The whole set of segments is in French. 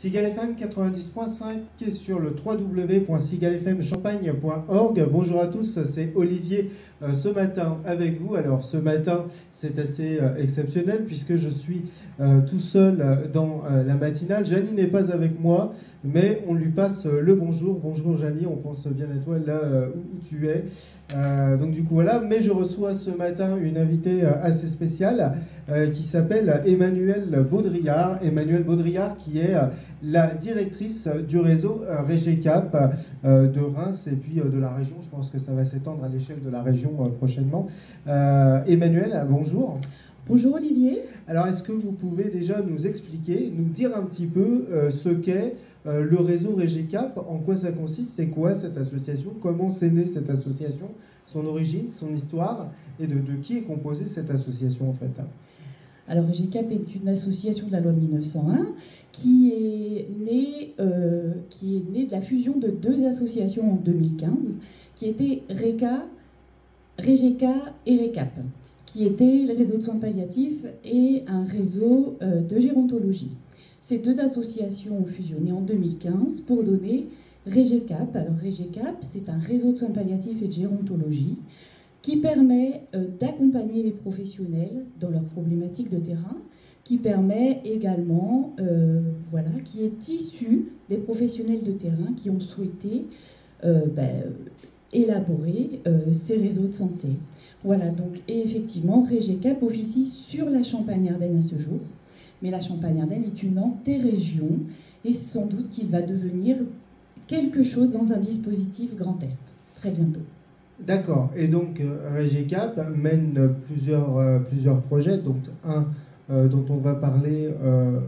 Cigale FM 90.5 qui est sur le www.cigalefmchampagne.org. Bonjour à tous, c'est Olivier ce matin avec vous. Alors ce matin c'est assez exceptionnel puisque je suis tout seul dans la matinale. Janie n'est pas avec moi mais on lui passe le bonjour. Bonjour Janie, on pense bien à toi là où tu es. Donc du coup voilà, mais je reçois ce matin une invitée assez spéciale qui s'appelle Emmanuelle Baudrillard. Emmanuelle Baudrillard qui est la directrice du réseau Régecap de Reims et puis de la région. Je pense que ça va s'étendre à l'échelle de la région prochainement. Emmanuelle, bonjour. Bonjour Olivier. Alors est-ce que vous pouvez déjà nous expliquer, nous dire un petit peu ce qu'est le réseau Régecap, en quoi ça consiste, c'est quoi cette association, comment s'est née cette association, son origine, son histoire, et de qui est composée cette association en fait? Alors Régecap est une association de la loi de 1901 qui est née de la fusion de deux associations en 2015, qui étaient Régecap et Récap, qui étaient le réseau de soins palliatifs et un réseau de gérontologie. Ces deux associations ont fusionné en 2015 pour donner Régecap. Alors Régecap, c'est un réseau de soins palliatifs et de gérontologie qui permet d'accompagner les professionnels dans leurs problématiques de terrain, qui permet également, qui est issu des professionnels de terrain qui ont souhaité élaborer ces réseaux de santé. Voilà, donc, et effectivement, Régecap officie sur la Champagne-Ardenne à ce jour. Mais la Champagne-Ardenne est une antérégion et sans doute qu'il va devenir quelque chose dans un dispositif Grand Est, très bientôt. D'accord, et donc Régecap mène plusieurs projets, donc un dont on va parler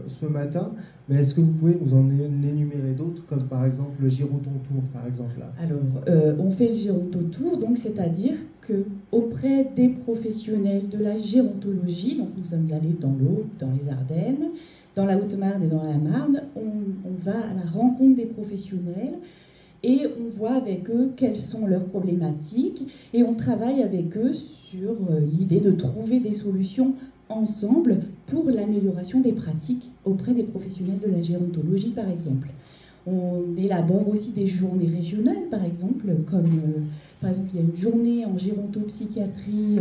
ce matin, mais est-ce que vous pouvez nous en énumérer d'autres, comme par exemple le Gironton Tour, par exemple là? Alors, on fait le Gironton Tour, donc c'est-à-dire qu'auprès des professionnels de la gérontologie, donc nous sommes allés dans l'Aude, dans les Ardennes, dans la Haute-Marne et dans la Marne, on va à la rencontre des professionnels et on voit avec eux quelles sont leurs problématiques et on travaille avec eux sur l'idée de trouver des solutions ensemble pour l'amélioration des pratiques auprès des professionnels de la gérontologie, par exemple. On élabore aussi des journées régionales, par exemple, par exemple, il y a une journée en gérontopsychiatrie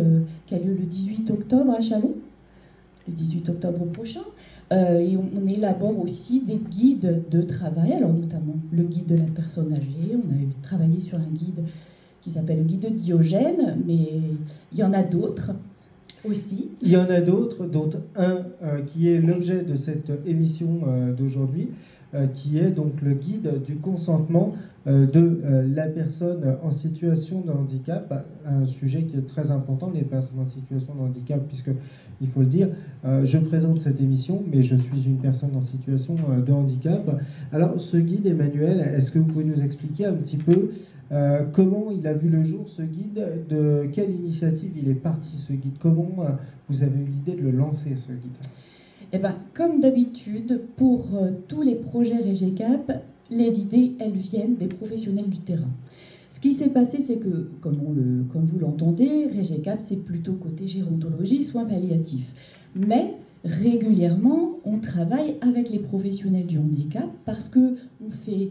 qui a lieu le 18 octobre à Chalon, le 18 octobre prochain. Et on élabore aussi des guides de travail, alors notamment le guide de la personne âgée. On avait travaillé sur un guide qui s'appelle le guide de Diogène, mais il y en a d'autres aussi. Il y en a d'autres, dont un qui est l'objet de cette émission d'aujourd'hui, qui est donc le guide du consentement de la personne en situation de handicap, un sujet qui est très important, les personnes en situation de handicap, puisque, il faut le dire, je présente cette émission, mais je suis une personne en situation de handicap. Alors, ce guide, Emmanuel, est-ce que vous pouvez nous expliquer un petit peu comment il a vu le jour, ce guide, de quelle initiative il est parti, ce guide, comment vous avez eu l'idée de le lancer, ce guide? Eh ben, comme d'habitude, pour tous les projets Régecap, les idées, elles viennent des professionnels du terrain. Ce qui s'est passé, c'est que, comme vous l'entendez, Régecap, c'est plutôt côté gérontologie, soins palliatifs. Mais régulièrement, on travaille avec les professionnels du handicap parce qu'on fait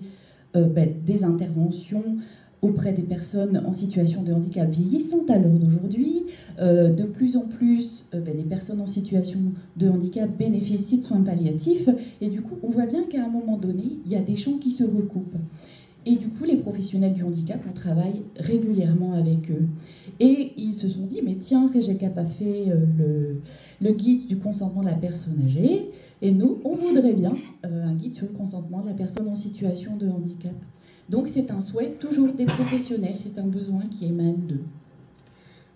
des interventions auprès des personnes en situation de handicap vieillissantes à l'heure d'aujourd'hui. De plus en plus, des personnes en situation de handicap bénéficient de soins palliatifs. Et du coup, on voit bien qu'à un moment donné, il y a des champs qui se recoupent. Et du coup, les professionnels du handicap, on travaille régulièrement avec eux. Et ils se sont dit, mais tiens, Régecap a fait le guide du consentement de la personne âgée. Et nous, on voudrait bien un guide sur le consentement de la personne en situation de handicap. Donc c'est un souhait toujours des professionnels, c'est un besoin qui émane d'eux.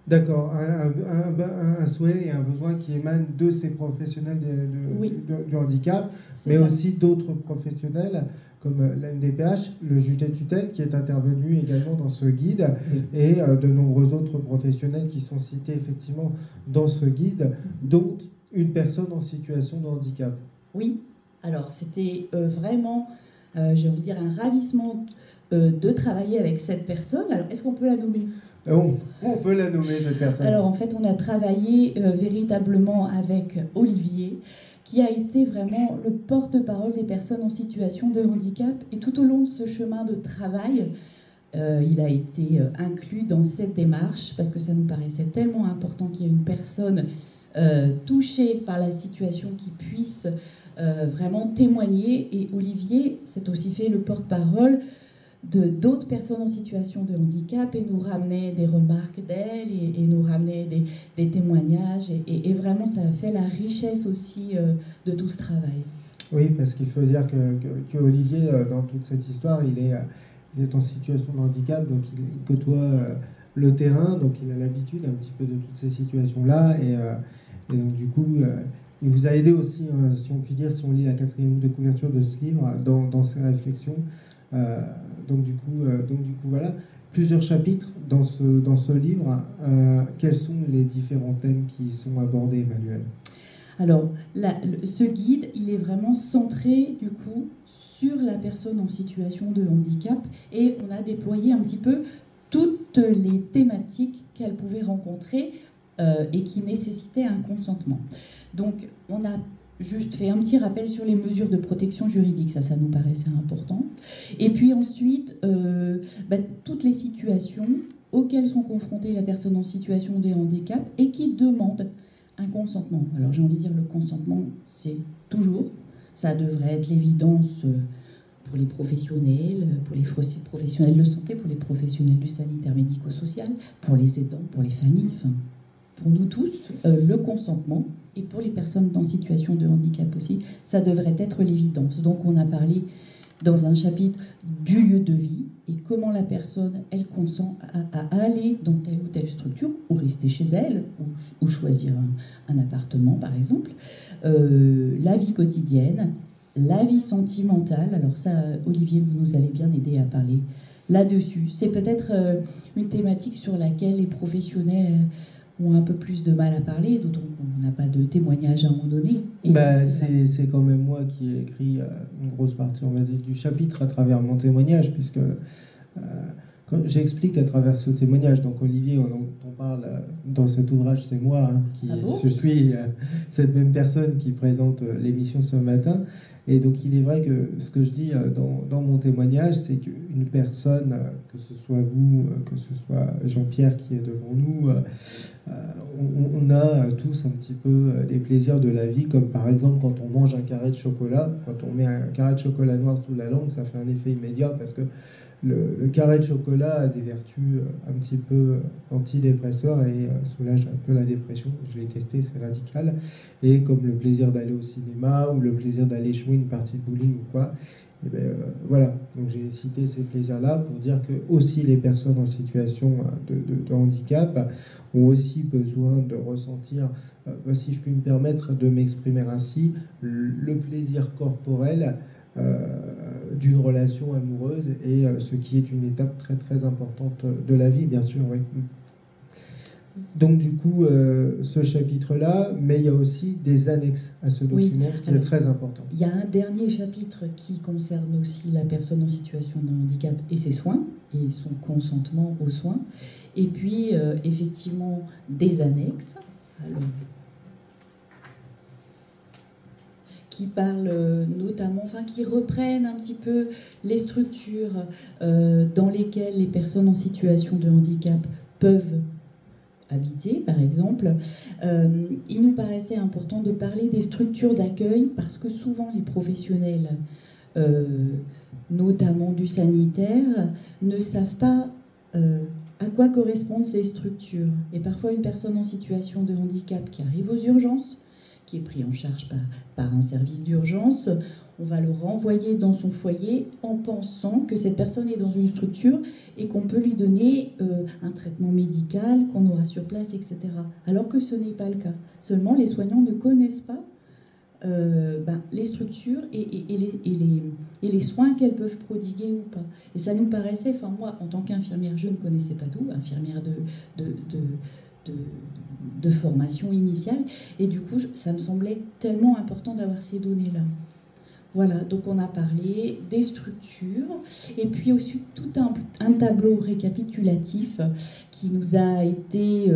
D'accord, un souhait et un besoin qui émanent de ces professionnels du handicap, mais ça. Aussi d'autres professionnels comme la MDPH, le juge des tutelles qui est intervenu également dans ce guide, oui. Et de nombreux autres professionnels qui sont cités effectivement dans ce guide, dont une personne en situation de handicap. Oui, alors c'était vraiment, j'ai envie de dire, un ravissement de travailler avec cette personne. Alors, est-ce qu'on peut la nommer ? On peut la nommer, cette personne. Alors, en fait, on a travaillé véritablement avec Olivier, qui a été vraiment le porte-parole des personnes en situation de handicap. Et tout au long de ce chemin de travail, il a été inclus dans cette démarche parce que ça nous paraissait tellement important qu'il y ait une personne touchée par la situation qui puisse vraiment témoigner. Et Olivier s'est aussi fait le porte-parole d'autres personnes en situation de handicap et nous ramenait des remarques d'elles et nous ramenait des témoignages et vraiment ça a fait la richesse aussi de tout ce travail. Oui, parce qu'il faut dire que Olivier, dans toute cette histoire, il est en situation de handicap, donc il côtoie le terrain, donc il a l'habitude un petit peu de toutes ces situations-là et donc du coup il vous a aidé aussi, si on peut dire, si on lit la 4e de couverture de ce livre, dans ses réflexions. Donc du coup, voilà, plusieurs chapitres dans ce livre. Quels sont les différents thèmes qui sont abordés, Emmanuel? Alors, ce guide, il est vraiment centré du coup sur la personne en situation de handicap et on a déployé un petit peu toutes les thématiques qu'elle pouvait rencontrer et qui nécessitaient un consentement. Donc, on a juste fait un petit rappel sur les mesures de protection juridique, ça nous paraissait important. Et puis ensuite, toutes les situations auxquelles sont confrontées les personnes en situation de handicap et qui demandent un consentement. Alors j'ai envie de dire le consentement, c'est toujours, ça devrait être l'évidence pour les professionnels, pour les professionnels de santé, pour les professionnels du sanitaire médico-social, pour les aidants, pour les familles, enfin, pour nous tous, le consentement. Et pour les personnes en situation de handicap aussi, ça devrait être l'évidence. Donc on a parlé dans un chapitre du lieu de vie et comment la personne, elle consent à aller dans telle ou telle structure, ou rester chez elle, ou choisir un appartement par exemple. La vie quotidienne, la vie sentimentale, alors ça, Olivier, vous nous avez bien aidé à parler là-dessus. C'est peut-être une thématique sur laquelle les professionnels ont un peu plus de mal à parler, d'autant qu'on n'a pas de témoignage à un moment donné. C'est quand même moi qui ai écrit une grosse partie, on va dire, du chapitre à travers mon témoignage, puisque j'explique à travers ce témoignage. Donc Olivier, on parle dans cet ouvrage, c'est moi je suis cette même personne qui présente l'émission ce matin. Et donc il est vrai que ce que je dis dans mon témoignage, c'est qu'une personne, que ce soit vous, que ce soit Jean-Pierre qui est devant nous, on a tous un petit peu les plaisirs de la vie, comme par exemple quand on mange un carré de chocolat. Quand on met un carré de chocolat noir sous la langue, ça fait un effet immédiat parce que le carré de chocolat a des vertus un petit peu antidépresseurs et soulage un peu la dépression. Je l'ai testé, c'est radical. Et comme le plaisir d'aller au cinéma ou le plaisir d'aller jouer une partie de bowling ou quoi. Et voilà, donc j'ai cité ces plaisirs-là pour dire que aussi les personnes en situation de handicap ont aussi besoin de ressentir, si je puis me permettre de m'exprimer ainsi, le plaisir corporel d'une relation amoureuse et ce qui est une étape très très importante de la vie, bien sûr, oui. Donc du coup, ce chapitre-là, mais il y a aussi des annexes à ce document, qui est très important. Il y a un dernier chapitre qui concerne aussi la personne en situation de handicap et ses soins, et son consentement aux soins. Et puis, effectivement, des annexes. Alors, qui parlent notamment, enfin qui reprennent un petit peu les structures dans lesquelles les personnes en situation de handicap peuvent habiter, par exemple. Il nous paraissait important de parler des structures d'accueil parce que souvent les professionnels, notamment du sanitaire, ne savent pas à quoi correspondent ces structures. Et parfois une personne en situation de handicap qui arrive aux urgences, qui est pris en charge par un service d'urgence, on va le renvoyer dans son foyer en pensant que cette personne est dans une structure et qu'on peut lui donner un traitement médical, qu'on aura sur place, etc. Alors que ce n'est pas le cas. Seulement, les soignants ne connaissent pas les structures et les soins qu'elles peuvent prodiguer ou pas. Et ça nous paraissait, enfin moi, en tant qu'infirmière, je ne connaissais pas tout, infirmière de formation initiale, et du coup, ça me semblait tellement important d'avoir ces données-là. Voilà, donc on a parlé des structures, et puis aussi tout un tableau récapitulatif qui nous a été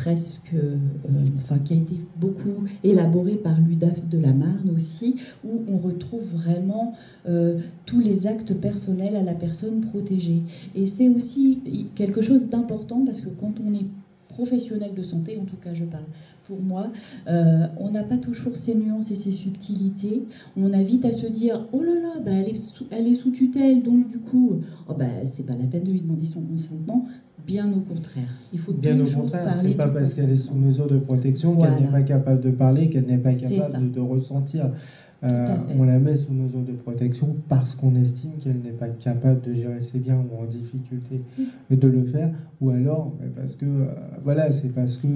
presque, qui a été beaucoup élaboré par l'UDAF de la Marne aussi, où on retrouve vraiment tous les actes personnels à la personne protégée. Et c'est aussi quelque chose d'important parce que quand on est professionnel de santé, en tout cas je parle pour moi, on n'a pas toujours ces nuances et ces subtilités. On a vite à se dire oh là là, bah, elle est sous tutelle, donc du coup, oh bah, c'est pas la peine de lui demander son consentement. Bien au contraire. Il faut bien au toujours contraire, parler. c'est pas parce qu'elle est sous mesure de protection qu'elle n'est pas capable de parler, qu'elle n'est pas capable de ressentir. On la met sous mesure de protection parce qu'on estime qu'elle n'est pas capable de gérer ses biens ou en difficulté de le faire, ou alors parce que c'est parce que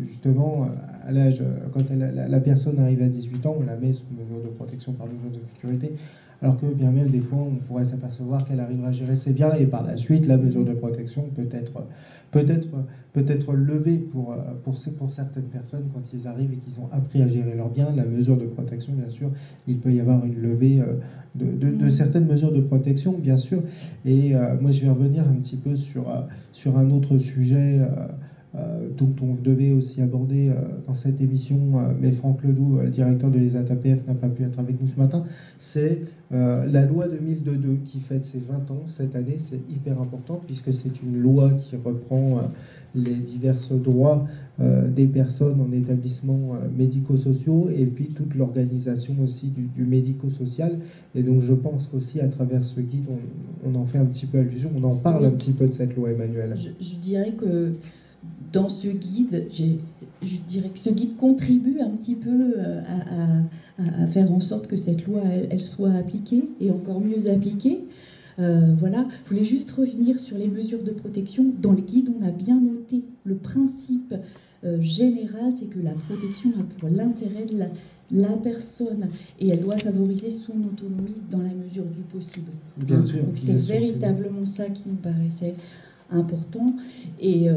justement à l'âge, quand la personne arrive à 18 ans, on la met sous mesure de protection par mesure de sécurité, alors que bien même des fois on pourrait s'apercevoir qu'elle arrivera à gérer ses biens et par la suite la mesure de protection peut être levée pour certaines personnes quand ils arrivent et qu'ils ont appris à gérer leurs biens. La mesure de protection, bien sûr, il peut y avoir une levée de certaines mesures de protection, bien sûr. Et moi, je vais revenir un petit peu sur un autre sujet dont on devait aussi aborder dans cette émission, mais Franck Ledoux, directeur de l'ESAT-APF, n'a pas pu être avec nous ce matin. C'est la loi 2002 qui fête ses 20 ans cette année. C'est hyper important puisque c'est une loi qui reprend les divers droits des personnes en établissements médico-sociaux et puis toute l'organisation aussi du médico-social. Et donc je pense qu'aussi à travers ce guide, on en fait un petit peu allusion, on en parle un petit peu de cette loi, Emmanuel. Je dirais que dans ce guide, je dirais que ce guide contribue un petit peu à faire en sorte que cette loi elle soit appliquée et encore mieux appliquée. Voilà, je voulais juste revenir sur les mesures de protection. Dans le guide, on a bien noté le principe général, c'est que la protection a pour l'intérêt de la personne et elle doit favoriser son autonomie dans la mesure du possible. Bien sûr. Donc c'est véritablement ça qui nous paraissait important et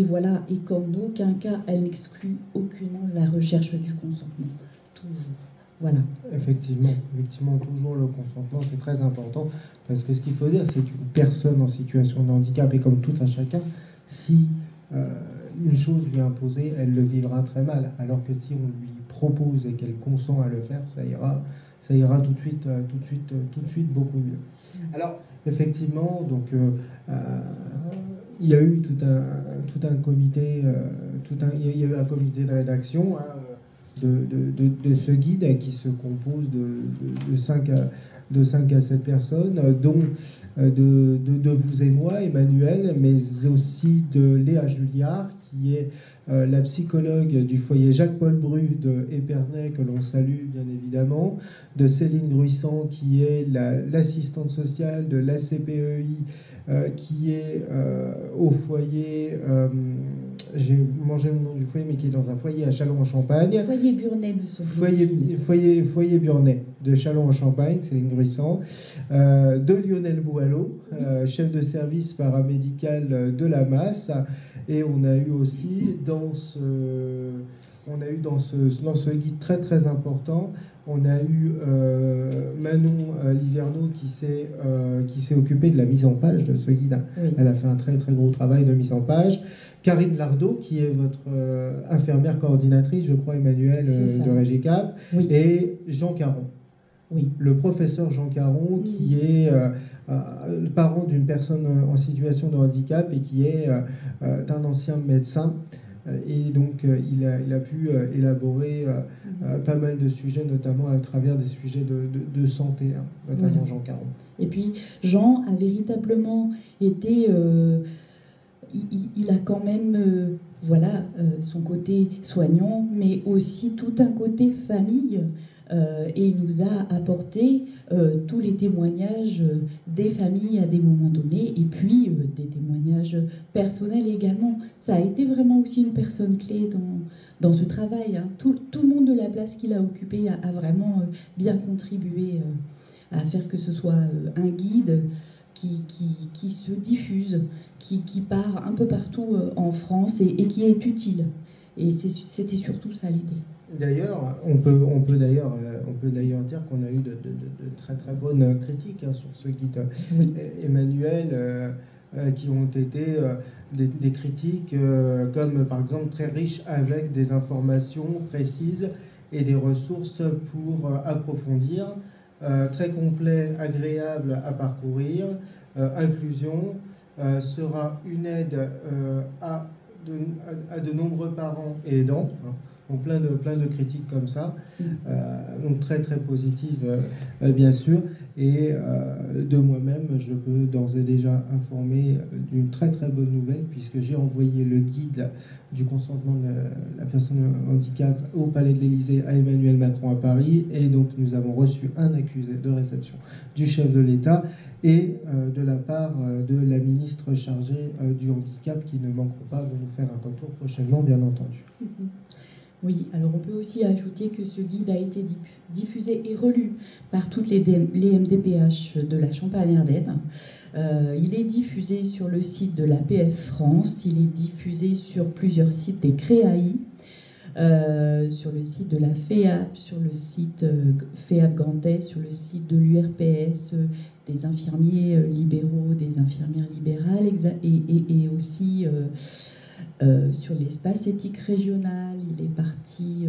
voilà, et qu'en aucun cas elle n'exclut aucunement la recherche du consentement, toujours. Voilà. Effectivement, toujours le consentement, c'est très important, parce que ce qu'il faut dire, c'est qu'une personne en situation de handicap, et comme tout un chacun, si une chose lui est imposée, elle le vivra très mal, alors que si on lui propose et qu'elle consent à le faire, ça ira tout de suite beaucoup mieux. Alors, effectivement, donc, il y a eu tout un comité, il y a eu un comité de rédaction de ce guide qui se compose de 5 à 7 personnes, dont de vous et moi, Emmanuel, mais aussi de Léa Julliard, qui est la psychologue du foyer Jacques-Paul Bru de Épernay, que l'on salue bien évidemment, de Céline Gruissant, qui est l'assistante sociale de l'ACPEI, qui est au foyer, j'ai mangé le nom du foyer, mais qui est dans un foyer à Châlons-en-Champagne. Foyer Burnay, monsieur. Foyer Burnay de Châlons-en-Champagne, Céline Gruissant, de Lionel Boileau, chef de service paramédical de la Masse, et on a eu aussi dans ce guide très très important, on a eu Manon Liverneau qui s'est occupée de la mise en page de ce guide. Oui. Elle a fait un très très gros travail de mise en page. Karine Lardot, qui est votre infirmière coordinatrice, je crois, Emmanuel, de Régicap, oui. Et Jean Caron. Oui. Le professeur Jean Caron, oui. Qui est le parent d'une personne en situation de handicap et qui est un ancien médecin. Et donc, il a pu élaborer pas mal de sujets, notamment à travers des sujets de santé, hein, notamment voilà. Jean Caron. Et puis, Jean a véritablement été... il a quand même son côté soignant, mais aussi tout un côté famille. Et il nous a apporté tous les témoignages des familles à des moments donnés, et puis des témoignages personnels également. Ça a été vraiment aussi une personne clé dans ce travail. Hein. Tout le monde de la place qu'il a occupée a vraiment bien contribué à faire que ce soit un guide qui se diffuse, qui part un peu partout en France et qui est utile. Et c'était surtout ça l'idée. D'ailleurs, on peut d'ailleurs dire qu'on a eu de très très bonnes critiques, hein, sur ce guide. Oui. Emmanuel, qui ont été des critiques comme par exemple très riches avec des informations précises et des ressources pour approfondir, très complet, agréable à parcourir, inclusion, sera une aide à de nombreux parents et aidants, hein. Donc plein de critiques comme ça, donc très très positives bien sûr, et de moi-même je peux d'ores et déjà informer d'une très très bonne nouvelle puisque j'ai envoyé le guide du consentement de la personne handicap au Palais de l'Élysée à Emmanuel Macron à Paris, et donc nous avons reçu un accusé de réception du chef de l'État et de la part de la ministre chargée du handicap qui ne manqueront pas de nous faire un retour prochainement bien entendu. Oui, alors on peut aussi ajouter que ce guide a été diffusé et relu par toutes les MDPH de la Champagne-Ardenne. Il est diffusé sur le site de l'APF France, il est diffusé sur plusieurs sites des CREAI, sur le site de la FEAP, sur le site FEAP Grand Est, sur le site de l'URPS, des infirmiers libéraux, des infirmières libérales, et aussi sur l'espace éthique régional. Il est parti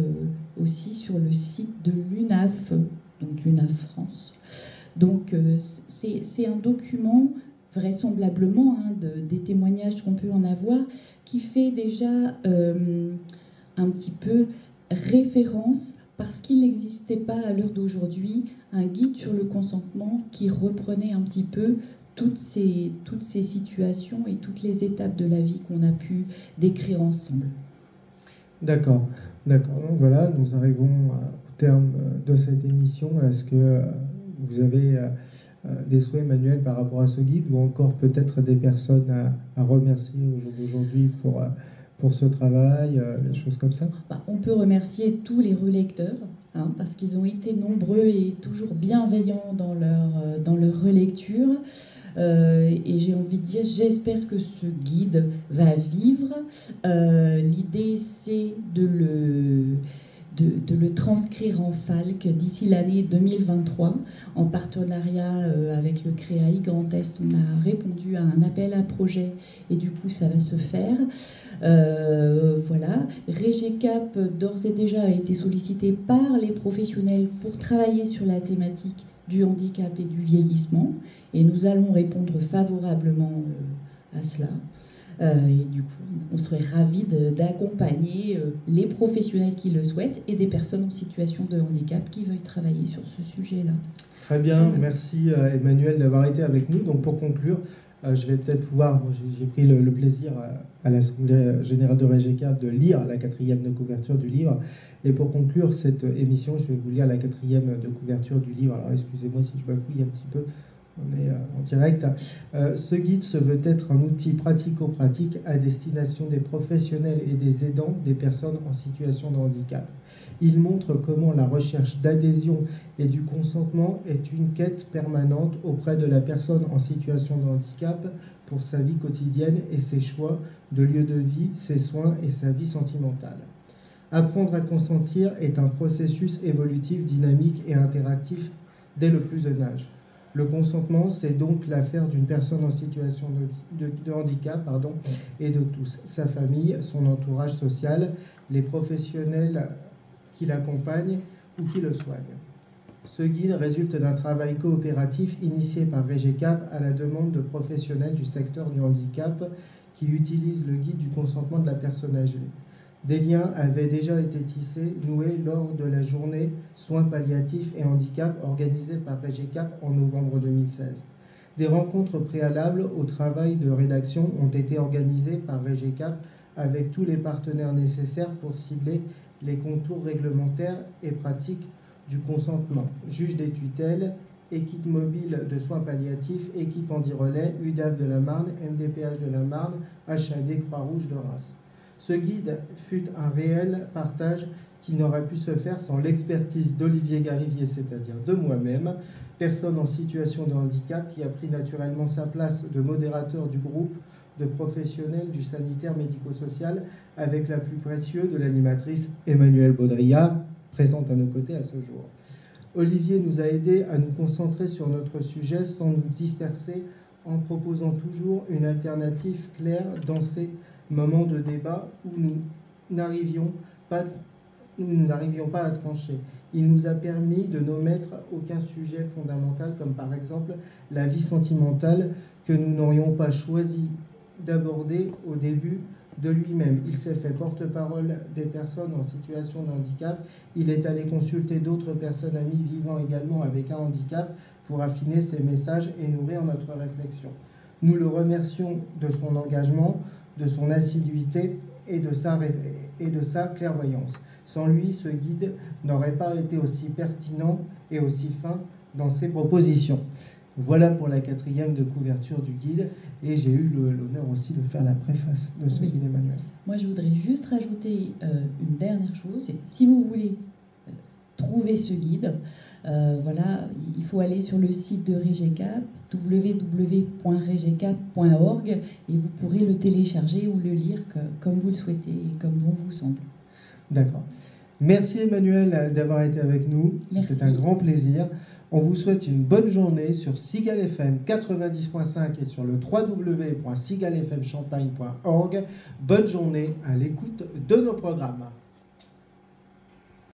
aussi sur le site de l'UNAF, donc l'UNAF France. Donc c'est un document, vraisemblablement, hein, des témoignages qu'on peut en avoir, qui fait déjà un petit peu référence, parce qu'il n'existait pas à l'heure d'aujourd'hui un guide sur le consentement qui reprenait un petit peu toutes ces situations et toutes les étapes de la vie qu'on a pu décrire ensemble. D'accord. Donc voilà, nous arrivons au terme de cette émission. Est-ce que vous avez des souhaits, Emmanuel, par rapport à ce guide, ou encore peut-être des personnes à remercier aujourd'hui pour ce travail, des choses comme ça? On peut remercier tous les relecteurs, hein, parce qu'ils ont été nombreux et toujours bienveillants dans leur relecture. Et j'ai envie de dire, j'espère que ce guide va vivre. L'idée, c'est de le transcrire en FALC d'ici l'année 2023, en partenariat avec le CREAI Grand Est. On a répondu à un appel à projet et du coup ça va se faire. Voilà. RégéCap d'ores et déjà a été sollicité par les professionnels pour travailler sur la thématique du handicap et du vieillissement, et nous allons répondre favorablement à cela. Et du coup, on serait ravis d'accompagner les professionnels qui le souhaitent et des personnes en situation de handicap qui veuillent travailler sur ce sujet-là. Très bien, merci Emmanuel d'avoir été avec nous. Donc pour conclure, je vais peut-être pouvoir, j'ai pris le plaisir à l'Assemblée Générale de RégéCap de lire la 4e de couverture du livre. Et pour conclure cette émission, je vais vous lire la 4e de couverture du livre. Alors excusez-moi si je bafouille un petit peu, on est en direct. Ce guide se veut être un outil pratico-pratique à destination des professionnels et des aidants des personnes en situation de handicap. Il montre comment la recherche d'adhésion et du consentement est une quête permanente auprès de la personne en situation de handicap pour sa vie quotidienne et ses choix de lieu de vie, ses soins et sa vie sentimentale. Apprendre à consentir est un processus évolutif, dynamique et interactif dès le plus jeune âge. Le consentement, c'est donc l'affaire d'une personne en situation de handicap, et de tous, sa famille, son entourage social, les professionnels qui l'accompagnent ou qui le soignent. Ce guide résulte d'un travail coopératif initié par RégéCap à la demande de professionnels du secteur du handicap qui utilisent le guide du consentement de la personne âgée. Des liens avaient déjà été tissés, noués lors de la journée Soins palliatifs et handicap organisée par RégéCap en novembre 2016. Des rencontres préalables au travail de rédaction ont été organisées par RégéCap avec tous les partenaires nécessaires pour cibler les contours réglementaires et pratiques du consentement. Juge des tutelles, équipe mobile de soins palliatifs, équipe Handi-Relais, UDAF de la Marne, MDPH de la Marne, HAD Croix-Rouge de Reims. Ce guide fut un réel partage qui n'aurait pu se faire sans l'expertise d'Olivier Garivier, c'est-à-dire de moi-même, personne en situation de handicap qui a pris naturellement sa place de modérateur du groupe de professionnels du sanitaire médico-social avec la plus précieuse de l'animatrice Emmanuelle Baudrillard, présente à nos côtés à ce jour. Olivier nous a aidés à nous concentrer sur notre sujet sans nous disperser en proposant toujours une alternative claire dans ces moments de débat où nous n'arrivions pas à trancher. Il nous a permis de n'omettre aucun sujet fondamental, comme par exemple la vie sentimentale que nous n'aurions pas choisi d'aborder au début de lui-même. Il s'est fait porte-parole des personnes en situation de handicap. Il est allé consulter d'autres personnes amies vivant également avec un handicap pour affiner ses messages et nourrir notre réflexion. Nous le remercions de son engagement, de son assiduité et de sa clairvoyance. Sans lui, ce guide n'aurait pas été aussi pertinent et aussi fin dans ses propositions. Voilà pour la 4e de couverture du guide, et j'ai eu l'honneur aussi de faire la préface de ce guide Emmanuel. Moi, je voudrais juste rajouter une dernière chose. Si vous voulez trouver ce guide, voilà, il faut aller sur le site de REGECAP, www.regecap.org, et vous pourrez le télécharger ou le lire comme vous le souhaitez et comme bon vous semble. D'accord. Merci Emmanuel d'avoir été avec nous. C'était un grand plaisir. On vous souhaite une bonne journée sur Cigale FM 90.5 et sur le www.cigalefmchampagne.org. Bonne journée à l'écoute de nos programmes.